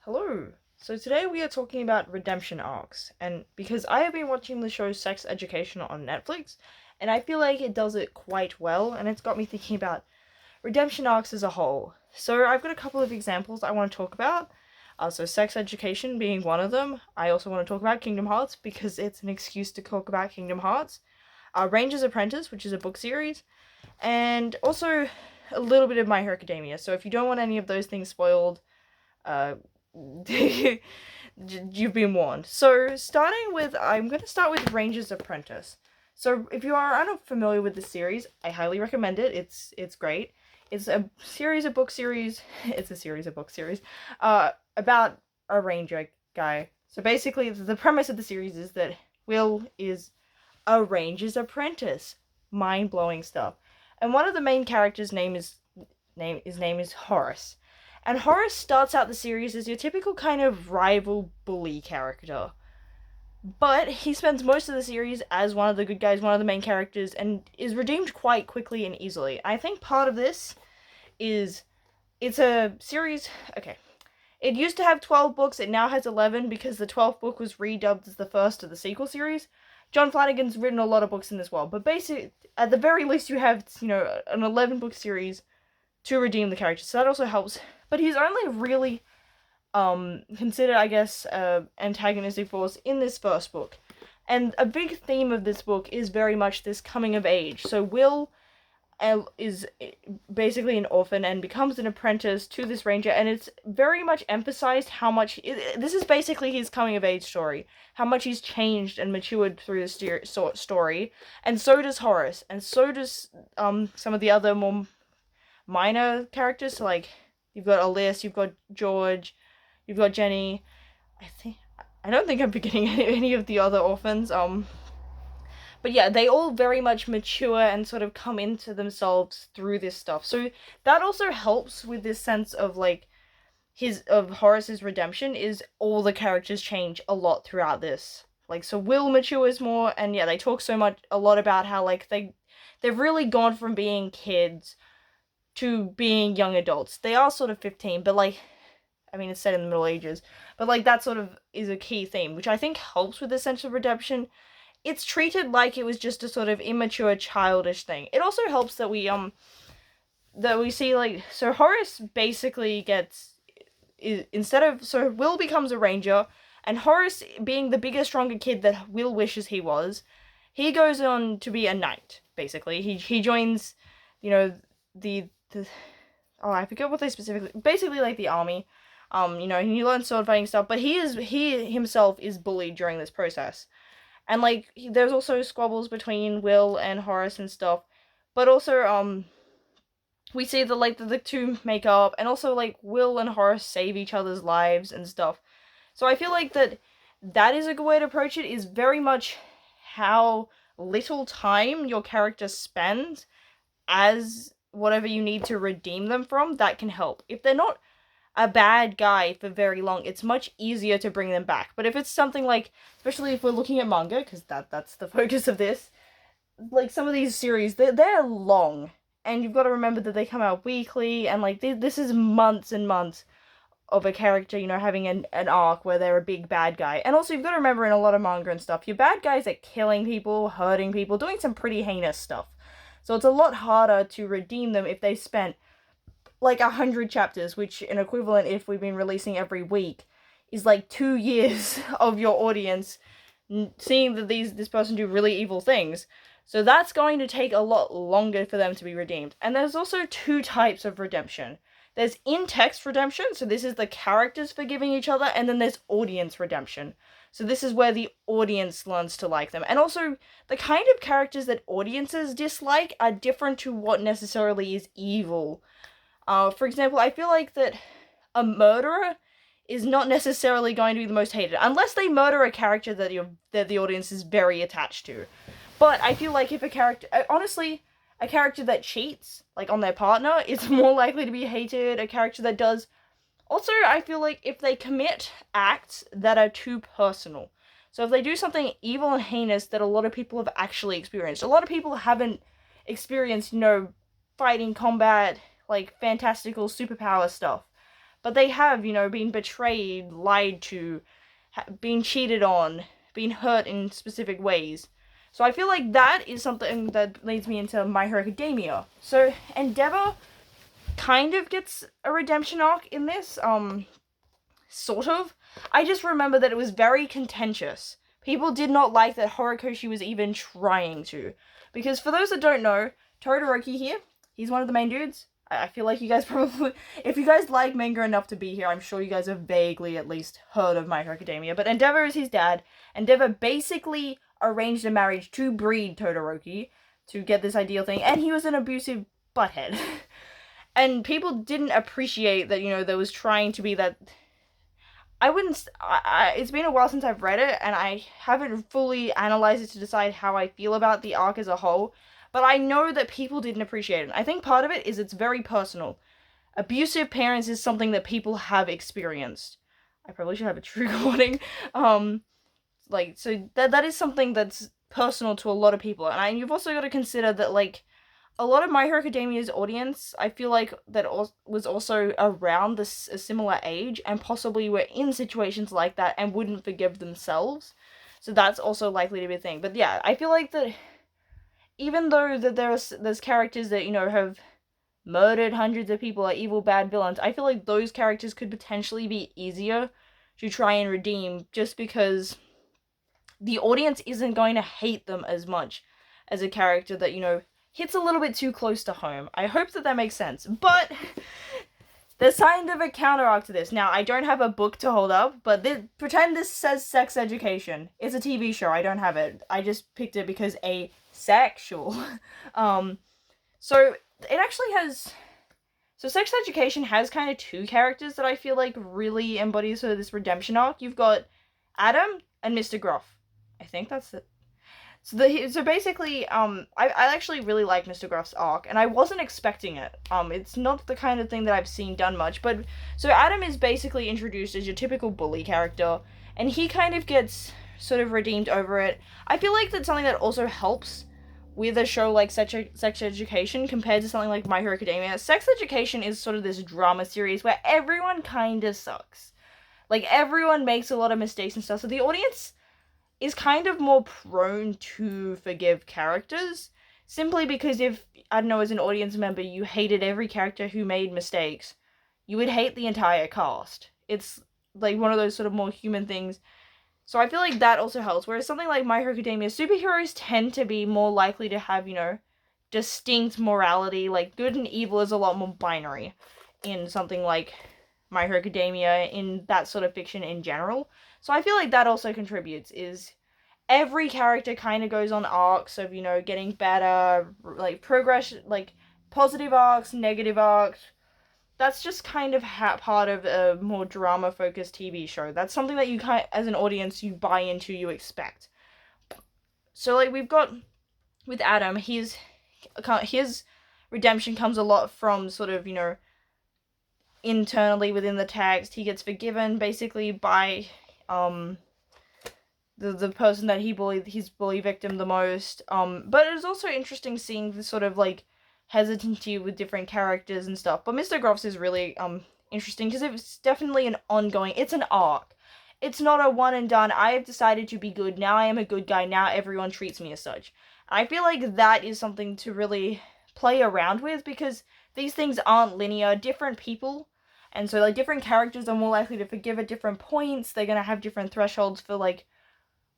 Hello. So today we are talking about redemption arcs, and because I have been watching the show Sex Education on Netflix, and I feel like it does it quite well, and it's got me thinking about redemption arcs as a whole. So I've got a couple of examples I want to talk about. So Sex Education being one of them. I also want to talk about Kingdom Hearts because it's an excuse to talk about Kingdom Hearts. Ranger's Apprentice, which is a book series, and also a little bit of My Hero Academia. So if you don't want any of those things spoiled, uh, you've been warned. So, I'm going to start with Ranger's Apprentice. So, if you are unfamiliar with the series, I highly recommend it. It's great. It's a series of book series. It's a series of book series. About a ranger guy. So basically, the premise of the series is that Will is a ranger's apprentice. Mind blowing stuff. And one of the main characters' name is Horace. And Horace starts out the series as your typical kind of rival bully character. But he spends most of the series as one of the good guys, one of the main characters, and is redeemed quite quickly and easily. I think part of this is it's a series. Okay. It used to have 12 books, it now has 11 because the 12th book was redubbed as the first of the sequel series. John Flanagan's written a lot of books in this world, but basically, at the very least, you have, an 11 book series to redeem the character, so that also helps. But he's only really considered, I guess, antagonistic force in this first book. And a big theme of this book is very much this coming of age. So Will is basically an orphan and becomes an apprentice to this ranger, and it's very much emphasized how much this is basically his coming of age story, how much he's changed and matured through this story, and so does Horace, and so does some of the other more minor characters. So, like, you've got Alice, you've got George, you've got Jenny. I don't think I'm forgetting any of the other orphans. But yeah, they all very much mature and sort of come into themselves through this stuff. So that also helps with this sense of like Horace's redemption is all the characters change a lot throughout this. Like, so Will matures more, and yeah, they talk a lot about how like they've really gone from being kids to being young adults. They are sort of 15, but like, I mean, it's set in the Middle Ages, but like that sort of is a key theme, which I think helps with the sense of redemption. It's treated like it was just a sort of immature, childish thing. It also helps that we see, like, so Horace basically so Will becomes a ranger, and Horace, being the bigger, stronger kid that Will wishes he was, he goes on to be a knight. Basically, he joins, the oh, I forget what they basically like the army. He learns sword fighting stuff, but he himself is bullied during this process. And like there's also squabbles between Will and Horace and stuff. But also we see that like the two make up, and also like Will and Horace save each other's lives and stuff. So I feel like that is a good way to approach it, is very much how little time your character spends as whatever you need to redeem them from, that can help. If they're not a bad guy for very long, it's much easier to bring them back. But if it's something like, especially if we're looking at manga, because that's the focus of this, like some of these series, they're long, and you've got to remember that they come out weekly, and like this is months and months of a character, having an arc where they're a big bad guy. And also you've got to remember, in a lot of manga and stuff, your bad guys are killing people, hurting people, doing some pretty heinous stuff. So it's a lot harder to redeem them if they spent like 100 chapters, which an equivalent, if we've been releasing every week, is like 2 years of your audience seeing that this person do really evil things. So that's going to take a lot longer for them to be redeemed. And there's also two types of redemption. There's in-text redemption, so this is the characters forgiving each other, and then there's audience redemption. So this is where the audience learns to like them. And also, the kind of characters that audiences dislike are different to what necessarily is evil. For example, I feel like that a murderer is not necessarily going to be the most hated, unless they murder a character that the audience is very attached to. But I feel like if a character, honestly, a character that cheats, like on their partner, is more likely to be hated. A character that does. Also, I feel like if they commit acts that are too personal. So if they do something evil and heinous that a lot of people have actually experienced. A lot of people haven't experienced, fighting, combat, like fantastical superpower stuff. but they have, you know, been betrayed, lied to, been cheated on, been hurt in specific ways. So I feel like that is something that leads me into My Hero Academia. So Endeavor kind of gets a redemption arc in this, sort of. I just remember that it was very contentious. People did not like that Horikoshi was even trying to. Because for those that don't know, Todoroki here, he's one of the main dudes. I feel like you guys probably, if you guys like manga enough to be here, I'm sure you guys have vaguely at least heard of My Hero Academia. But Endeavor is his dad. Endeavor basically arranged a marriage to breed Todoroki to get this ideal thing, and he was an abusive butthead. And people didn't appreciate that, you know, there was trying to be that. It's been a while since I've read it, and I haven't fully analyzed it to decide how I feel about the arc as a whole, but I know that people didn't appreciate it. I think part of it is it's very personal. Abusive parents is something that people have experienced. I probably should have a trigger warning. So that is something that's personal to a lot of people, and you've also got to consider that, like, a lot of My Hero Academia's audience, I feel like that was also around a similar age and possibly were in situations like that and wouldn't forgive themselves. So that's also likely to be a thing. But yeah, I feel like that even though that there's characters that, you know, have murdered hundreds of people, are evil, bad villains, I feel like those characters could potentially be easier to try and redeem just because the audience isn't going to hate them as much as a character that, you know, hits a little bit too close to home. I hope that makes sense. But there's kind of a counter arc to this. Now, I don't have a book to hold up, but pretend this says Sex Education. It's a TV show. I don't have it. I just picked it because asexual. So it actually has. So Sex Education has kind of two characters that I feel like really embodies sort of this redemption arc. You've got Adam and Mr. Gruff. I think that's it. So basically, I actually really like Mr. Gruff's arc, and I wasn't expecting it. It's not the kind of thing that I've seen done much, but so Adam is basically introduced as your typical bully character, and he kind of gets sort of redeemed over it. I feel like that's something that also helps with a show like Sex Education compared to something like My Hero Academia. Sex Education is sort of this drama series where everyone kind of sucks. Like, everyone makes a lot of mistakes and stuff, so the audience is kind of more prone to forgive characters, simply because if, I don't know, as an audience member, you hated every character who made mistakes, you would hate the entire cast. It's, like, one of those sort of more human things. So I feel like that also helps, whereas something like My Hero Academia, superheroes tend to be more likely to have, you know, distinct morality, like, good and evil is a lot more binary in something like My Hero Academia, in that sort of fiction in general. So I feel like that also contributes, is every character kind of goes on arcs of, you know, getting better, like, progression, like, positive arcs, negative arcs. That's just kind of part of a more drama-focused TV show. That's something that you as an audience, you buy into, you expect. So, like, we've got, with Adam, his redemption comes a lot from sort of, you know, internally within the text. He gets forgiven basically by the person that his bully victim the most. But it was also interesting seeing the sort of, like, hesitancy with different characters and stuff. But Mr. Groff's is really interesting because it's definitely it's an arc. It's not a one and done, I have decided to be good, now I am a good guy, now everyone treats me as such. I feel like that is something to really play around with, because these things aren't linear. Different people, and so, like, different characters are more likely to forgive at different points. They're gonna have different thresholds for, like,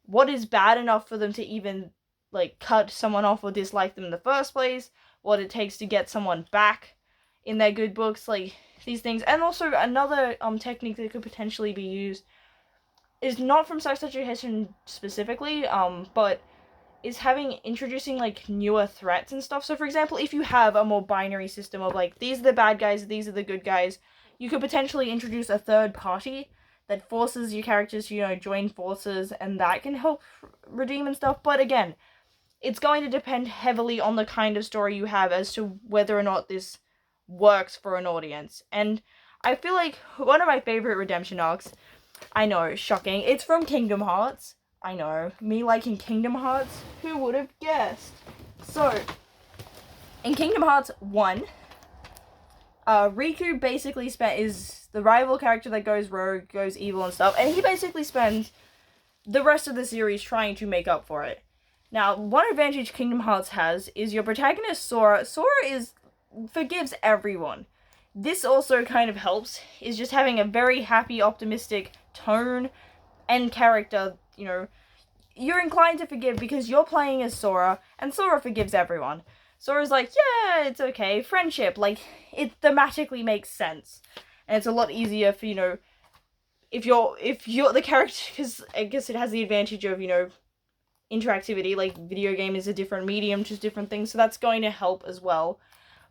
what is bad enough for them to even, like, cut someone off or dislike them in the first place, what it takes to get someone back in their good books, like, these things. And also, another technique that could potentially be used is not from Sex Education specifically, but is introducing, like, newer threats and stuff. So, for example, if you have a more binary system of, like, these are the bad guys, these are the good guys, you could potentially introduce a third party that forces your characters to, you know, join forces, and that can help redeem and stuff. But again, it's going to depend heavily on the kind of story you have as to whether or not this works for an audience. And I feel like one of my favorite redemption arcs, I know, shocking, it's from Kingdom Hearts. I know, me liking Kingdom Hearts, who would have guessed? So, in Kingdom Hearts 1, Riku basically is the rival character that goes rogue, goes evil and stuff, and he basically spends the rest of the series trying to make up for it. Now, one advantage Kingdom Hearts has is your protagonist Sora. Forgives everyone. This also kind of helps, is just having a very happy, optimistic tone and character. You're inclined to forgive because you're playing as Sora, and Sora forgives everyone. Sora's like, yeah, it's okay, friendship, like, it thematically makes sense. And it's a lot easier for, if you're the character, because I guess it has the advantage of, interactivity, like, video game is a different medium, just different things, so that's going to help as well.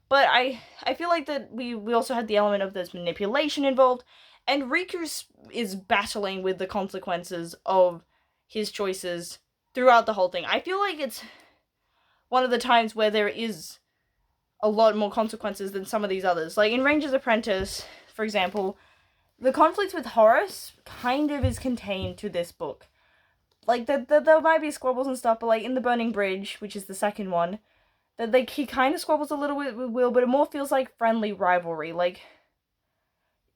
But I feel like that we also had the element of this manipulation involved, and Riku is battling with the consequences of his choices throughout the whole thing. I feel like it's one of the times where there is a lot more consequences than some of these others. Like in Ranger's Apprentice, for example, the conflict with Horace kind of is contained to this book. Like, there might be squabbles and stuff, but like in The Burning Bridge, which is the second one, that like he kind of squabbles a little bit with Will, but it more feels like friendly rivalry. Like,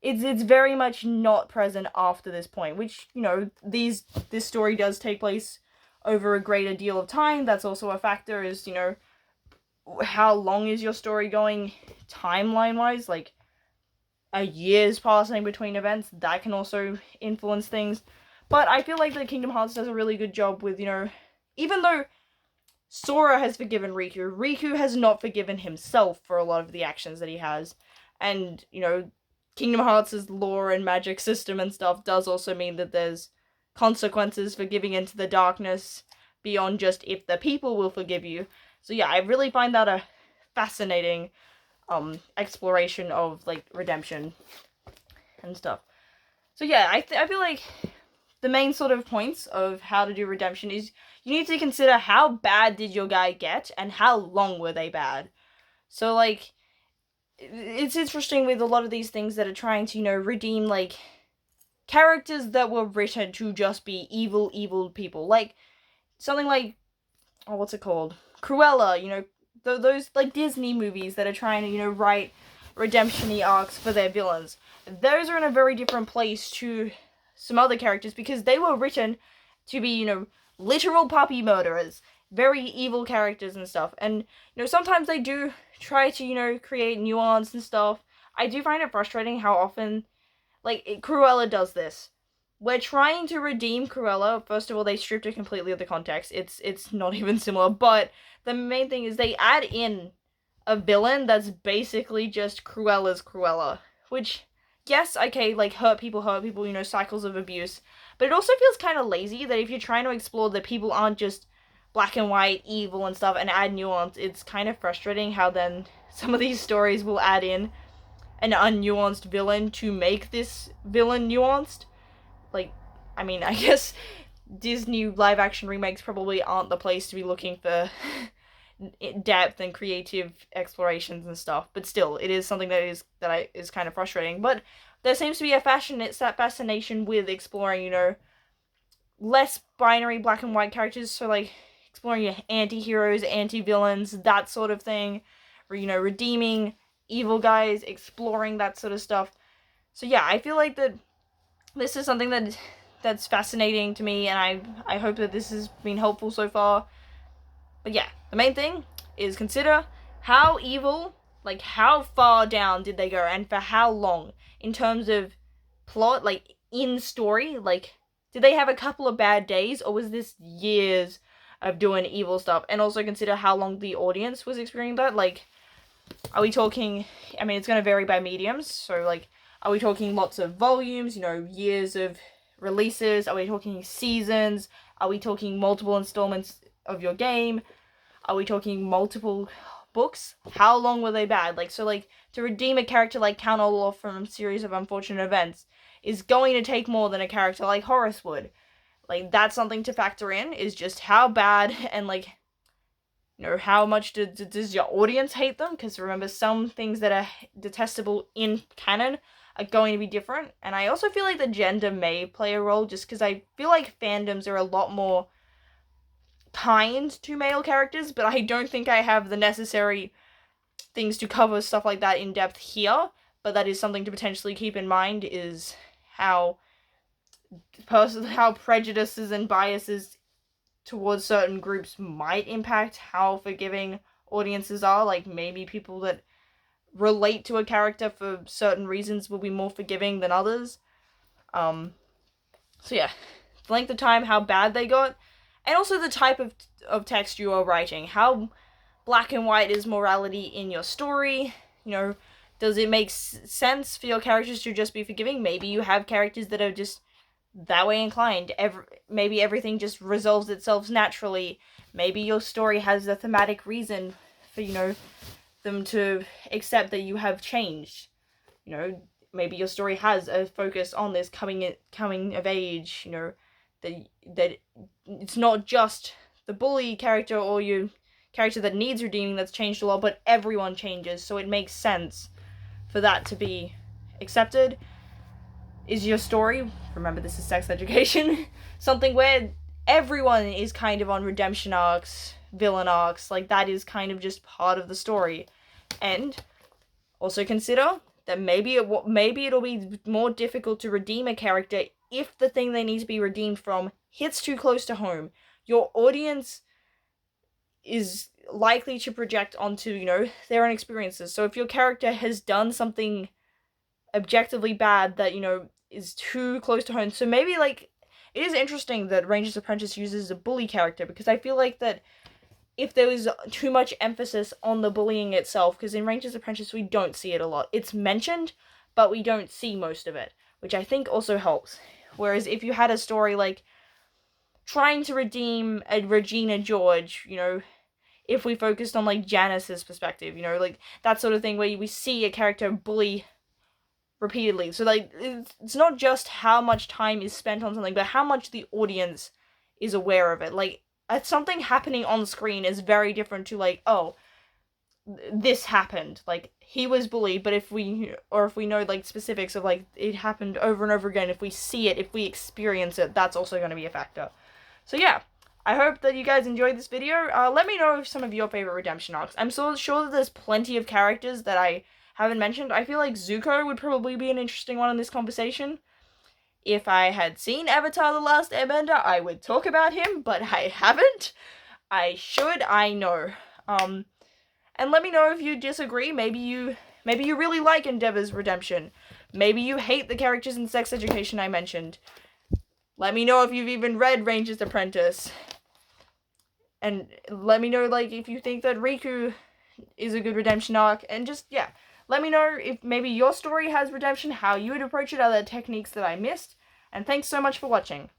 it's very much not present after this point, which, this story does take place over a greater deal of time. That's also a factor, is, how long is your story going timeline-wise? Like, a year's passing between events, that can also influence things. But I feel like the Kingdom Hearts does a really good job with, even though Sora has forgiven Riku, Riku has not forgiven himself for a lot of the actions that he has. And, Kingdom Hearts' lore and magic system and stuff does also mean that there's consequences for giving into the darkness beyond just if the people will forgive you. So yeah, I really find that a fascinating exploration of, like, redemption and stuff. So yeah, I feel like the main sort of points of how to do redemption is you need to consider how bad did your guy get and how long were they bad. So, like, it's interesting with a lot of these things that are trying to, redeem, like, characters that were written to just be evil people. Like, something like, what's it called? Cruella, those, like, Disney movies that are trying to, write redemption-y arcs for their villains. Those are in a very different place to some other characters because they were written to be, literal puppy murderers. Very evil characters and stuff. And, sometimes they do try to, create nuance and stuff. I do find it frustrating how often, like, Cruella does this. We're trying to redeem Cruella. First of all, they stripped it completely of the context. It's not even similar. But the main thing is they add in a villain that's basically just Cruella's Cruella. Which, yes, okay, like, hurt people, cycles of abuse. But it also feels kind of lazy that if you're trying to explore that people aren't just black and white, evil and stuff, and add nuance, it's kind of frustrating how then some of these stories will add in an unnuanced villain to make this villain nuanced. Like, I mean, I guess Disney live-action remakes probably aren't the place to be looking for depth and creative explorations and stuff, but still, it is something that is kind of frustrating. But there seems to be a fascination with exploring, less binary black and white characters, so, like, exploring anti-heroes, anti-villains, that sort of thing, or, redeeming evil guys, exploring that sort of stuff. So yeah, I feel like that this is something that's fascinating to me, and I hope that this has been helpful so far. But yeah, the main thing is consider how evil, like, how far down did they go, and for how long, in terms of plot, like, in story, like, did they have a couple of bad days, or was this years of doing evil stuff? And also consider how long the audience was experiencing that. Like, are we talking, I mean, it's going to vary by mediums, so, like, are we talking lots of volumes, years of releases? Are we talking seasons? Are we talking multiple installments of your game? Are we talking multiple books? How long were they bad? Like, so, like, to redeem a character like Count Olaf from a series of unfortunate events is going to take more than a character like Horace would. Like, that's something to factor in, is just how bad, and, like, how much does your audience hate them? Because remember, some things that are detestable in canon are going to be different. And I also feel like the gender may play a role, just because I feel like fandoms are a lot more kind to male characters, but I don't think I have the necessary things to cover stuff like that in depth here, but that is something to potentially keep in mind, is how prejudices and biases towards certain groups might impact how forgiving audiences are. Like, maybe people that relate to a character for certain reasons will be more forgiving than others. So yeah, the length of time, how bad they got, and also the type of text you are writing. How black and white is morality in your story? You know, does it make sense for your characters to just be forgiving? Maybe you have characters that are just that way inclined. Maybe everything just resolves itself naturally. Maybe your story has a thematic reason for, you know, them to accept that you have changed. You know, maybe your story has a focus on this coming of age, you know, that it's not just the bully character or your character that needs redeeming that's changed a lot, but everyone changes, so it makes sense for that to be accepted. Is your story, remember this is sex education, something where everyone is kind of on redemption arcs, villain arcs, like that is kind of just part of the story. And also consider that maybe it'll be more difficult to redeem a character if the thing they need to be redeemed from hits too close to home. Your audience is likely to project onto, you know, their own experiences. So if your character has done something objectively bad that, you know, is too close to home, so maybe, like, it is interesting that Ranger's Apprentice uses a bully character, because I feel like that if there was too much emphasis on the bullying itself, because in Ranger's Apprentice we don't see it a lot. It's mentioned, but we don't see most of it, which I think also helps. Whereas if you had a story like trying to redeem a Regina George, you know, if we focused on like Janice's perspective, you know, like that sort of thing where we see a character bully repeatedly. So like it's not just how much time is spent on something, but how much the audience is aware of it. Like, something happening on screen is very different to like, oh, this happened, like he was bullied, but if we know like specifics of like it happened over and over again, if we see it, if we experience it, that's also going to be a factor. So yeah, I hope that you guys enjoyed this video. Let me know if some of your favorite redemption arcs. I'm so sure that there's plenty of characters that I haven't mentioned. I feel like Zuko would probably be an interesting one in this conversation. If I had seen Avatar: The Last Airbender, I would talk about him, but I haven't. I should, I know. And let me know if you disagree. Maybe you really like Endeavor's redemption. Maybe you hate the characters in Sex Education I mentioned. Let me know if you've even read Ranger's Apprentice. And let me know, like, if you think that Riku is a good redemption arc. And just, yeah, let me know if maybe your story has redemption, how you would approach it, other techniques that I missed. And thanks so much for watching.